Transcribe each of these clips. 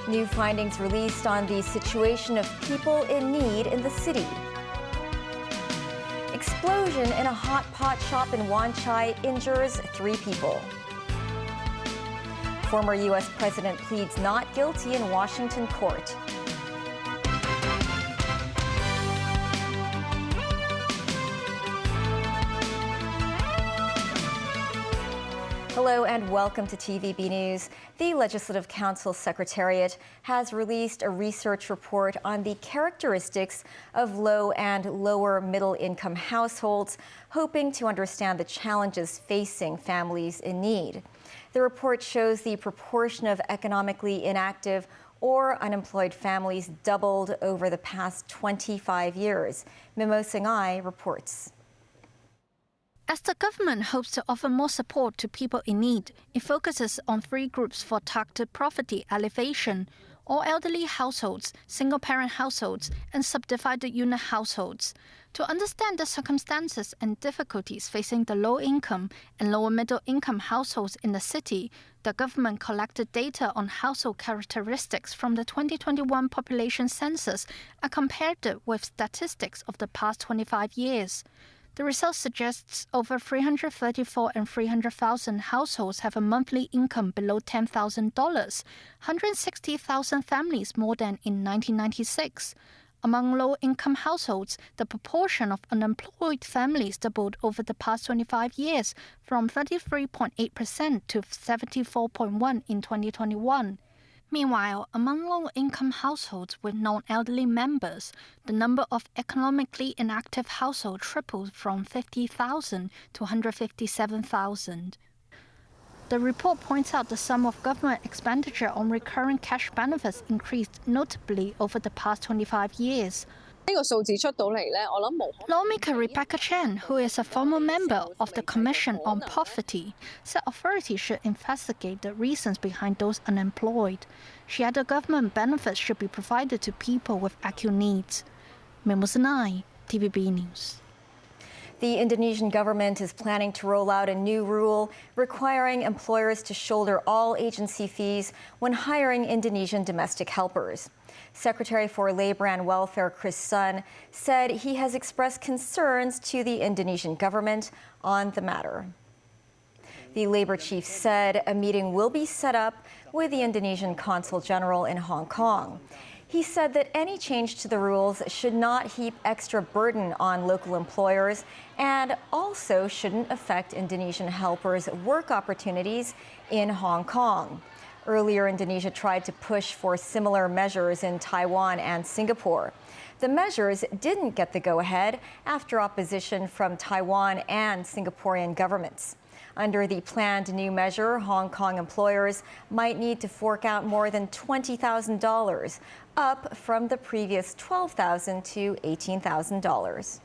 New findings released on the situation of people in need in the city. Explosion in a hot pot shop in Wan Chai injures 3 people. Former U.S. president pleads not guilty in Washington court. Hello and welcome to TVB News. The Legislative Council Secretariat has released a research report on the characteristics of low and lower middle income households, hoping to understand the challenges facing families in need. The report shows the proportion of economically inactive or unemployed families doubled over the past 25 years. Mimo Singai reports. As the government hopes to offer more support to people in need, it focuses on 3 groups for targeted poverty alleviation: all elderly households, single-parent households, and subdivided unit households. To understand the circumstances and difficulties facing the low-income and lower-middle-income households in the city, the government collected data on household characteristics from the 2021 population census and compared it with statistics of the past 25 years. The result suggests over 334 and 300,000 households have a monthly income below $10,000, 160,000 families more than in 1996. Among low-income households, the proportion of unemployed families doubled over the past 25 years, from 33.8% to 74.1% in 2021. Meanwhile, among low-income households with non-elderly members, the number of economically inactive households tripled from 50,000 to 157,000. The report points out the sum of government expenditure on recurring cash benefits increased notably over the past 25 years. Lawmaker Rebecca Chen, who is a former member of the Commission on Poverty, said authorities should investigate the reasons behind those unemployed. She added government benefits should be provided to people with acute needs. Mimo Singai, TVB News. The Indonesian government is planning to roll out a new rule requiring employers to shoulder all agency fees when hiring Indonesian domestic helpers. Secretary for Labor and Welfare Chris Sun said he has expressed concerns to the Indonesian government on the matter. The labor chief said a meeting will be set up with the Indonesian Consul General in Hong Kong. He said that any change to the rules should not heap extra burden on local employers and also shouldn't affect Indonesian helpers' work opportunities in Hong Kong. Earlier, Indonesia tried to push for similar measures in Taiwan and Singapore. The measures didn't get the go-ahead after opposition from Taiwan and Singaporean governments. Under the planned new measure, Hong Kong employers might need to fork out more than $20,000, up from the previous $12,000 to $18,000.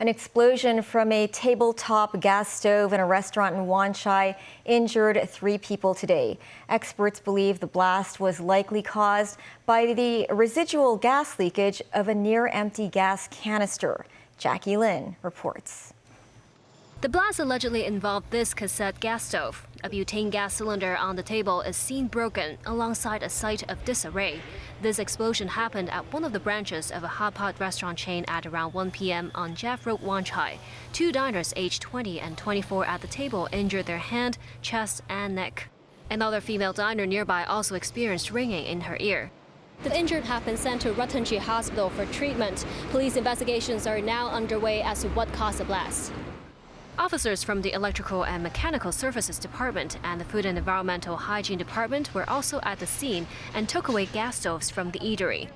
An explosion from a tabletop gas stove in a restaurant in Wan Chai injured 3 people today. Experts believe the blast was likely caused by the residual gas leakage of a near-empty gas canister. Jackie Lin reports. The blast allegedly involved this cassette gas stove. A butane gas cylinder on the table is seen broken alongside a sight of disarray. This explosion happened at one of the branches of a hot pot restaurant chain at around 1 p.m. on Jeff Road, Wan Chai. 2 diners aged 20 and 24 at the table injured their hand, chest, and neck. Another female diner nearby also experienced ringing in her ear. The injured have been sent to Ratanji Hospital for treatment. Police investigations are now underway as to what caused the blast. Officers from the Electrical and Mechanical Services Department and the Food and Environmental Hygiene Department were also at the scene and took away gas stoves from the eatery.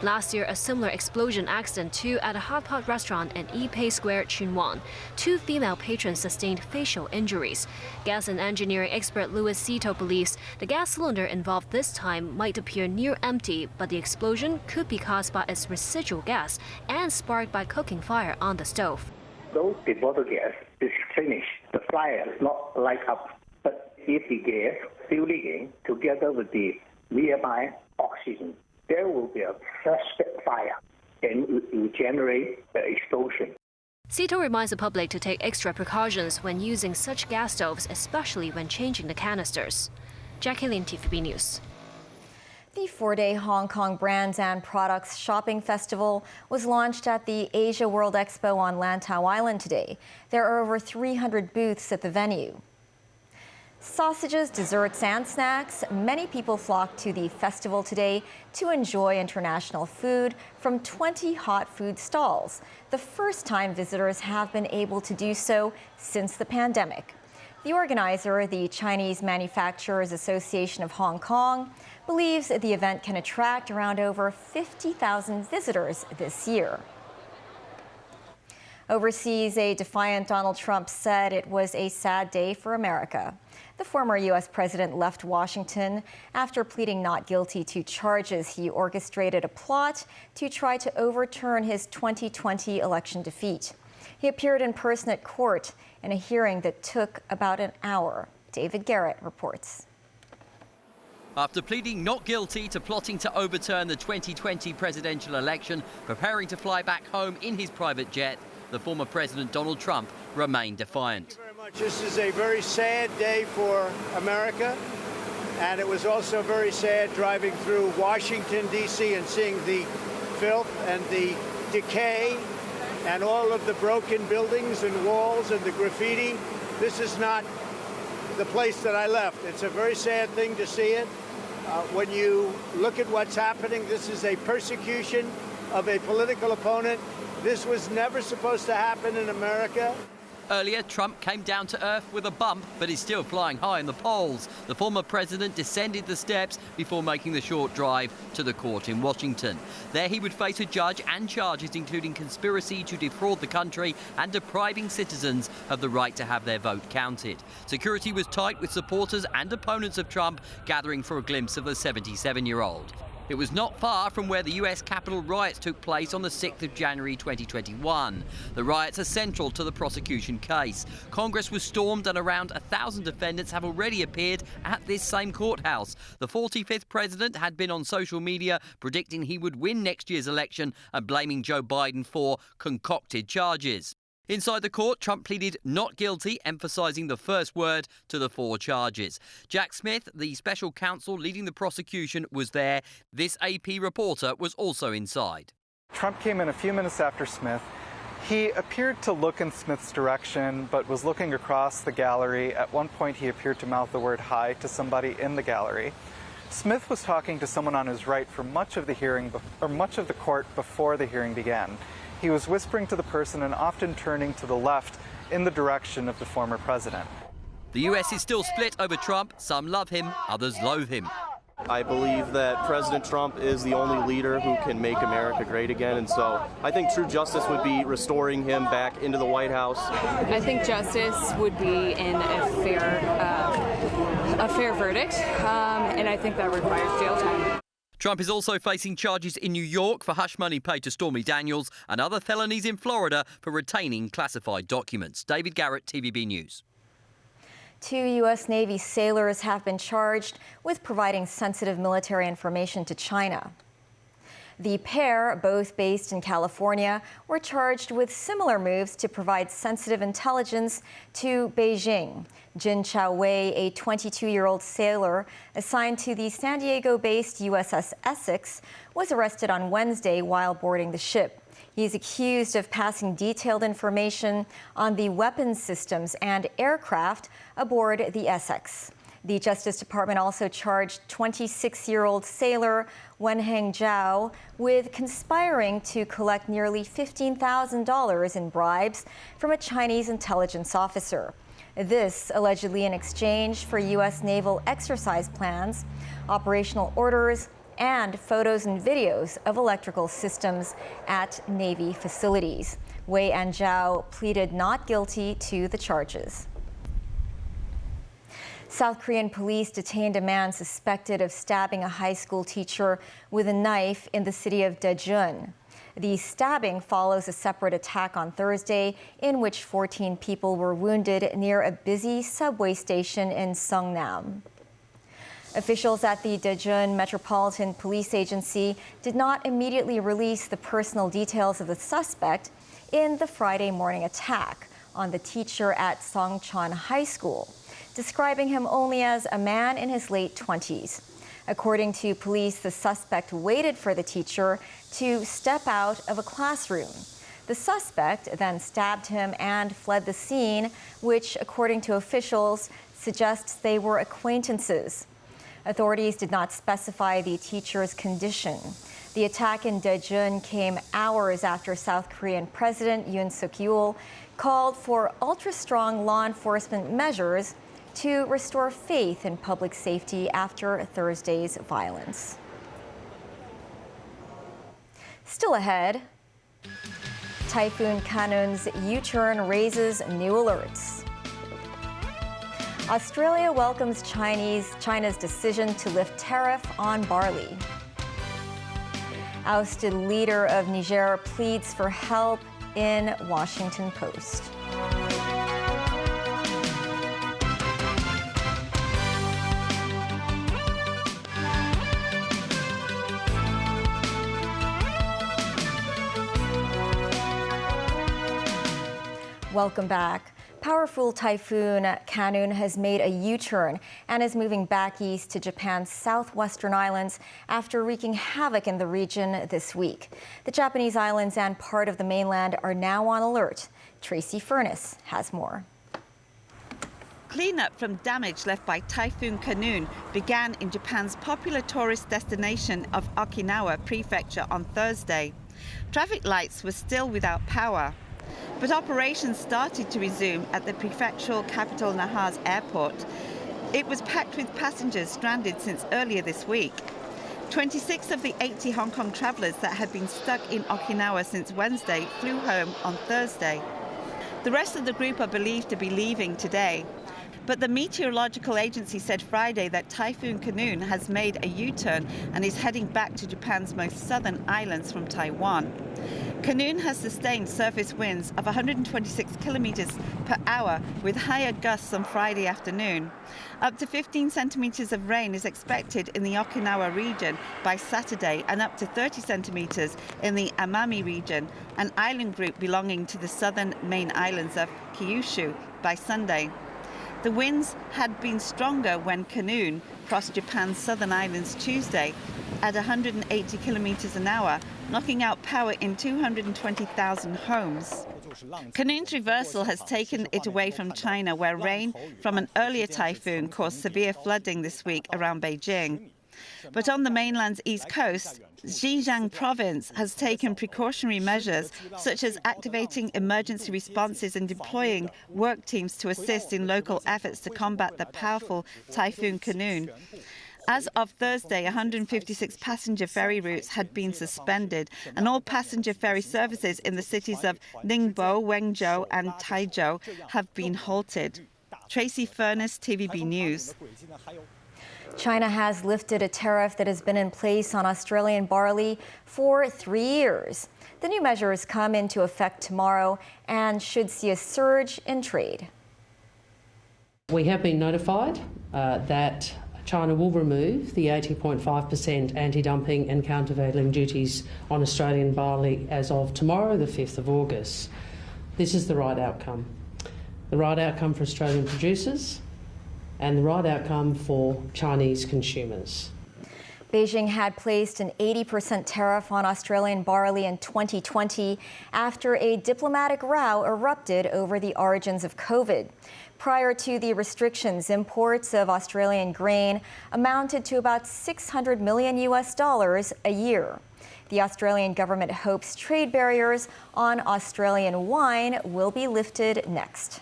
Last year, a similar explosion accident too at a hot pot restaurant in Yipei Square, Chun Wan. 2 female patrons sustained facial injuries. Gas and engineering expert Louis Cito believes the gas cylinder involved this time might appear near empty, but the explosion could be caused by its residual gas and sparked by cooking fire on the stove. Though the bottle gas is finished, the fire is not light up. But if the gas still leaking together with the nearby oxygen, there will be a flash fire and it will generate the explosion. Sito reminds the public to take extra precautions when using such gas stoves, especially when changing the canisters. Jackie Lin, TVB News. The 4-day Hong Kong Brands and Products Shopping Festival was launched at the Asia World Expo on Lantau Island today. There are over 300 booths at the venue. Sausages, desserts, and snacks. Many people flocked to the festival today to enjoy international food from 20 hot food stalls. The first time visitors have been able to do so since the pandemic. The organizer, the Chinese Manufacturers Association of Hong Kong, believes the event can attract around over 50,000 visitors this year. Overseas, a defiant Donald Trump said it was a sad day for America. The former U.S. president left Washington after pleading not guilty to charges he orchestrated a plot to try to overturn his 2020 election defeat. He appeared in person at court in a hearing that took about an hour. David Garrett reports. After pleading not guilty to plotting to overturn the 2020 presidential election, preparing to fly back home in his private jet, the former President Donald Trump remained defiant. Thank you very much. This is a very sad day for America, and it was also very sad driving through Washington, D.C. and seeing the filth and the decay and all of the broken buildings and walls and the graffiti. This is not the place that I left. It's a very sad thing to see it. When you look at what's happening, this is a persecution of a political opponent. This was never supposed to happen in America. Earlier, Trump came down to earth with a bump, but is still flying high in the polls. The former president descended the steps before making the short drive to the court in Washington. There he would face a judge and charges including conspiracy to defraud the country and depriving citizens of the right to have their vote counted. Security was tight with supporters and opponents of Trump gathering for a glimpse of the 77-year-old. It was not far from where the US Capitol riots took place on the 6th of January 2021. The riots are central to the prosecution case. Congress was stormed and around 1,000 defendants have already appeared at this same courthouse. The 45th president had been on social media predicting he would win next year's election and blaming Joe Biden for concocted charges. Inside the court, Trump pleaded not guilty, emphasising the first word to the 4 charges. Jack Smith, the special counsel leading the prosecution, was there. This AP reporter was also inside. Trump came in a few minutes after Smith. He appeared to look in Smith's direction, but was looking across the gallery. At one point, he appeared to mouth the word hi to somebody in the gallery. Smith was talking to someone on his right for much of the hearing, or much of the court before the hearing began. He was whispering to the person and often turning to the left in the direction of the former president. The US is still split over Trump. Some love him, others loathe him. I believe that President Trump is the only leader who can make America great again, and so I think true justice would be restoring him back into the White House. I think justice would be in a fair verdict, and I think that requires jail time. Trump is also facing charges in New York for hush money paid to Stormy Daniels and other felonies in Florida for retaining classified documents. David Garrett, TVB News. 2 U.S. Navy sailors have been charged with providing sensitive military information to China. The pair, both based in California, were charged with similar moves to provide sensitive intelligence to Beijing. Jin Chao-wei, a 22-year-old sailor assigned to the San Diego-based USS Essex, was arrested on Wednesday while boarding the ship. He is accused of passing detailed information on the weapons systems and aircraft aboard the Essex. The Justice Department also charged 26-year-old sailor Wenheng Zhao with conspiring to collect nearly $15,000 in bribes from a Chinese intelligence officer. This allegedly in exchange for U.S. naval exercise plans, operational orders, and photos and videos of electrical systems at Navy facilities. Wei and Zhao pleaded not guilty to the charges. South Korean police detained a man suspected of stabbing a high school teacher with a knife in the city of Daejeon. The stabbing follows a separate attack on Thursday in which 14 people were wounded near a busy subway station in Seongnam. Officials at the Daejeon Metropolitan Police Agency did not immediately release the personal details of the suspect in the Friday morning attack on the teacher at Songcheon High School, describing him only as a man in his late 20s. According to police, the suspect waited for the teacher to step out of a classroom. The suspect then stabbed him and fled the scene, which, according to officials, suggests they were acquaintances. Authorities did not specify the teacher's condition. The attack in Daejeon came hours after South Korean President Yoon Suk-yeol called for ultra-strong law enforcement measures to restore faith in public safety after Thursday's violence. Still ahead, Typhoon Kanoon's U-turn raises new alerts. Australia welcomes China's decision to lift tariff on barley. Ousted leader of Niger pleads for help in Washington Post. Welcome back. Powerful Typhoon Kanoon has made a U-turn and is moving back east to Japan's southwestern islands after wreaking havoc in the region this week. The Japanese islands and part of the mainland are now on alert. Tracy Furness has more. Cleanup from damage left by Typhoon Kanoon began in Japan's popular tourist destination of Okinawa Prefecture on Thursday. Traffic lights were still without power. But operations started to resume at the prefectural capital Naha's airport. It was packed with passengers stranded since earlier this week. 26 of the 80 Hong Kong travellers that had been stuck in Okinawa since Wednesday flew home on Thursday. The rest of the group are believed to be leaving today. But the meteorological agency said Friday that Typhoon Kanoon has made a U-turn and is heading back to Japan's most southern islands from Taiwan. Kanoon has sustained surface winds of 126 kilometers per hour with higher gusts on Friday afternoon. Up to 15 centimeters of rain is expected in the Okinawa region by Saturday and up to 30 centimeters in the Amami region, an island group belonging to the southern main islands of Kyushu, by Sunday. The winds had been stronger when Kanoon crossed Japan's southern islands Tuesday at 180 kilometers an hour, knocking out power in 220,000 homes. Kanoon's reversal has taken it away from China, where rain from an earlier typhoon caused severe flooding this week around Beijing. But on the mainland's east coast, Zhejiang province has taken precautionary measures, such as activating emergency responses and deploying work teams to assist in local efforts to combat the powerful Typhoon Kanoon. As of Thursday, 156 passenger ferry routes had been suspended, and all passenger ferry services in the cities of Ningbo, Wenzhou and Taizhou have been halted. Tracy Furness, TVB News. China has lifted a tariff that has been in place on Australian barley for 3 years. The new measures come into effect tomorrow and should see a surge in trade. We have been notified that China will remove the 80.5% anti-dumping and countervailing duties on Australian barley as of tomorrow, the 5th of August. This is the right outcome. The right outcome for Australian producers and the right outcome for Chinese consumers. Beijing had placed an 80% tariff on Australian barley in 2020 after a diplomatic row erupted over the origins of COVID. Prior to the restrictions, imports of Australian grain amounted to about $600 million a year. The Australian government hopes trade barriers on Australian wine will be lifted next.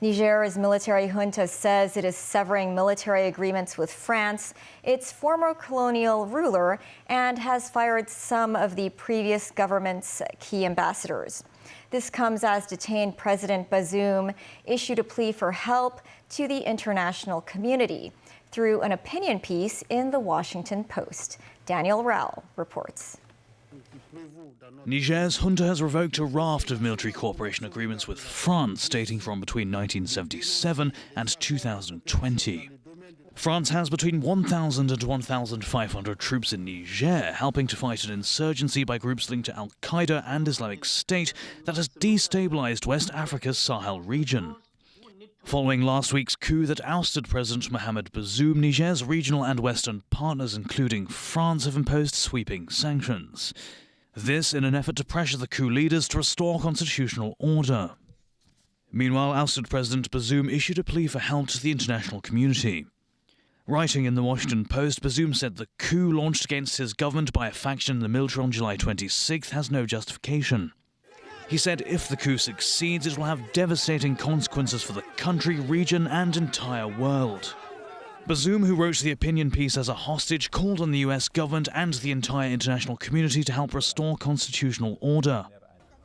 Niger's military junta says it is severing military agreements with France, its former colonial ruler, and has fired some of the previous government's key ambassadors. This comes as detained President Bazoum issued a plea for help to the international community through an opinion piece in the Washington Post. Daniel Rao reports. Niger's junta has revoked a raft of military cooperation agreements with France dating from between 1977 and 2020. France has between 1,000 and 1,500 troops in Niger, helping to fight an insurgency by groups linked to Al-Qaeda and Islamic State that has destabilized West Africa's Sahel region. Following last week's coup that ousted President Mohamed Bazoum, Niger's regional and Western partners, including France, have imposed sweeping sanctions. This in an effort to pressure the coup leaders to restore constitutional order. Meanwhile, ousted President Bazoum issued a plea for help to the international community. Writing in the Washington Post, Bazoum said the coup launched against his government by a faction in the military on July 26th has no justification. He said if the coup succeeds, it will have devastating consequences for the country, region, and entire world. Bazoum, who wrote the opinion piece as a hostage, called on the US government and the entire international community to help restore constitutional order.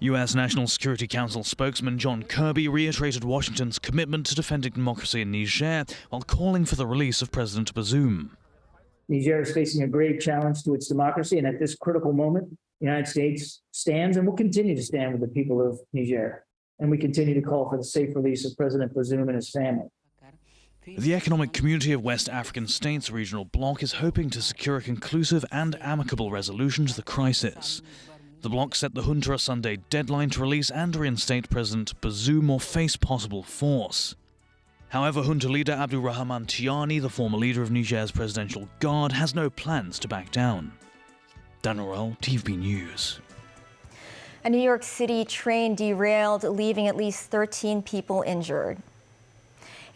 US National Security Council spokesman John Kirby reiterated Washington's commitment to defending democracy in Niger while calling for the release of President Bazoum. Niger is facing a grave challenge to its democracy, and at this critical moment, the United States stands and will continue to stand with the people of Niger. And we continue to call for the safe release of President Bazoum and his family. The Economic Community of West African States regional bloc is hoping to secure a conclusive and amicable resolution to the crisis. The bloc set the junta a Sunday deadline to release and reinstate President Bazoum or face possible force. However, junta leader Abdurrahman Tiani, the former leader of Niger's presidential guard, has no plans to back down. Dan Orell, TVB News. A New York City train derailed, leaving at least 13 people injured.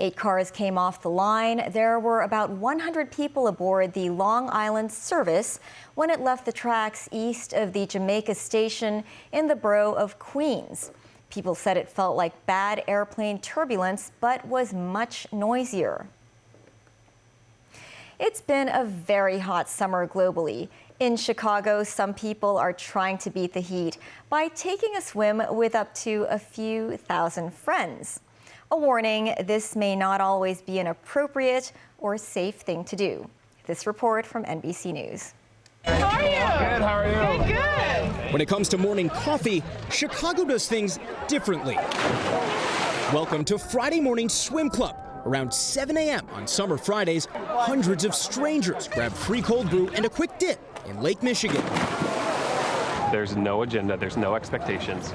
8 cars came off the line. There were about 100 people aboard the Long Island service when it left the tracks east of the Jamaica station in the borough of Queens. People said it felt like bad airplane turbulence, but was much noisier. It's been a very hot summer globally. In Chicago, some people are trying to beat the heat by taking a swim with up to a few thousand friends. A warning, this may not always be an appropriate or safe thing to do. This report from NBC News. How are you? Good, how are you? Good, good. When it comes to morning coffee, Chicago does things differently. Welcome to Friday Morning Swim Club. Around 7 a.m. on summer Fridays, hundreds of strangers grab free cold brew and a quick dip in Lake Michigan. There's no agenda, there's no expectations.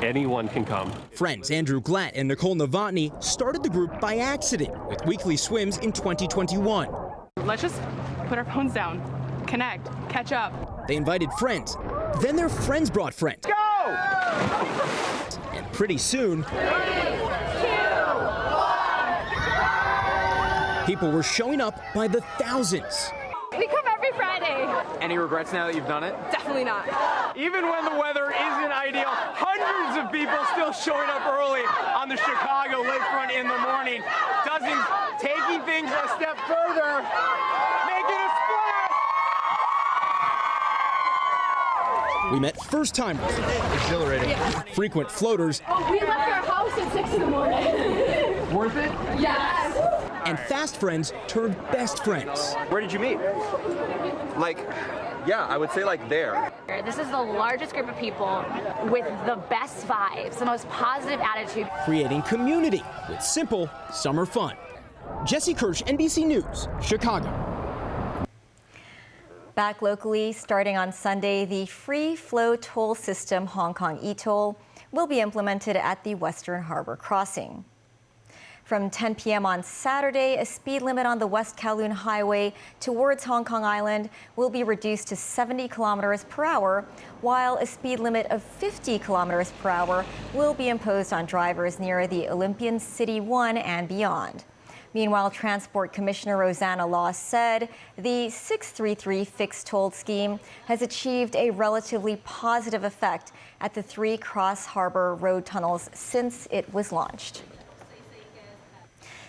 Anyone can come. Friends Andrew Glatt and Nicole Novotny started the group by accident with weekly swims in 2021. Let's just put our phones down, connect, catch up. They invited friends. Then their friends brought friends. Go! And pretty soon, 3, 2, 1. people were showing up by the thousands. We come every Friday. Any regrets now that you've done it? Definitely not. Even when the weather isn't ideal, hundreds of people still showing up early on the Chicago lakefront in the morning. Dozens taking things a step further, making a splash. We met first-timers, Exhilarating. Yeah. Frequent floaters. We left our house at 6 in the morning. Worth it? Yes. And fast friends turned best friends. Where did you meet? I would say there. This is the largest group of people with the best vibes, the most positive attitude. Creating community with simple summer fun. Jesse Kirsch, NBC News, Chicago. Back locally, starting on Sunday, the free flow toll system, Hong Kong e-toll, will be implemented at the Western Harbor Crossing. From 10 p.m. on Saturday, a speed limit on the West Kowloon Highway towards Hong Kong Island will be reduced to 70 kilometers per hour, while a speed limit of 50 kilometers per hour will be imposed on drivers near the Olympian City 1 and beyond. Meanwhile, Transport Commissioner Rosanna Law said the 633 fixed toll scheme has achieved a relatively positive effect at the 3 cross-harbor road tunnels since it was launched.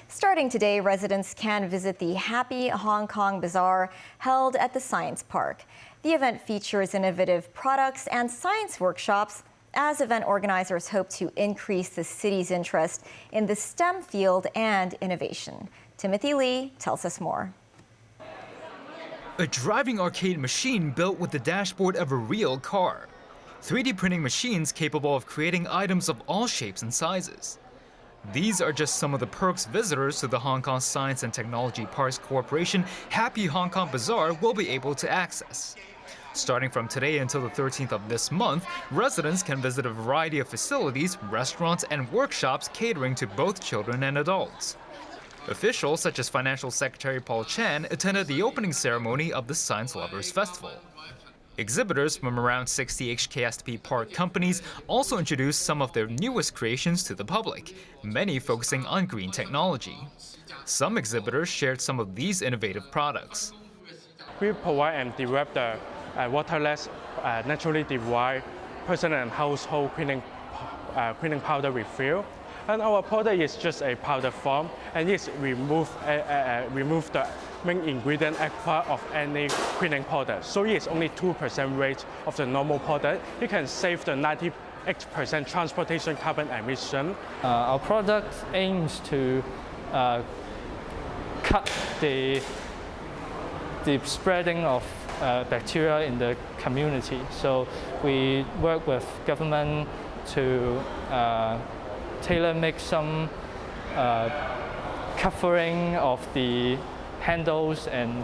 Starting today, residents can visit the Happy Hong Kong Bazaar held at the Science Park. The event features innovative products and science workshops as event organizers hope to increase the city's interest in the STEM field and innovation. Timothy Lee tells us more. A driving arcade machine built with the dashboard of a real car. 3D printing machines capable of creating items of all shapes and sizes. These are just some of the perks visitors to the Hong Kong Science and Technology Parks Corporation Happy Hong Kong Bazaar will be able to access. Starting from today until the 13th of this month, residents can visit a variety of facilities, restaurants, and workshops catering to both children and adults. Officials such as Financial Secretary Paul Chan attended the opening ceremony of the Science Lovers Festival. Exhibitors from around 60 HKSP Park companies also introduced some of their newest creations to the public, many focusing on green technology. Some exhibitors shared some of these innovative products. We provide and develop the waterless, naturally derived personal and household cleaning powder refill. And our product is just a powder form, and it remove the main ingredient part of any cleaning product. So it's only 2% rate of the normal product. You can save the 98% transportation carbon emission. Our product aims to cut the spreading of bacteria in the community. So we work with government to tailor-make some covering of the handles and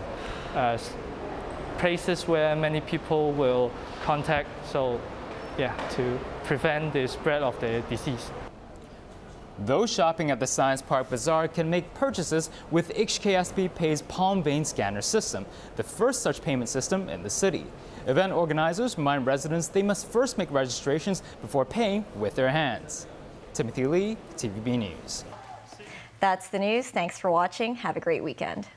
places where many people will contact, so yeah, to prevent the spread of the disease. Those shopping at the Science Park Bazaar can make purchases with HKSP Pay's Palm Vein Scanner system, the first such payment system in the city. Event organizers remind residents they must first make registrations before paying with their hands. Timothy Lee, TVB News. That's the news. Thanks for watching. Have a great weekend.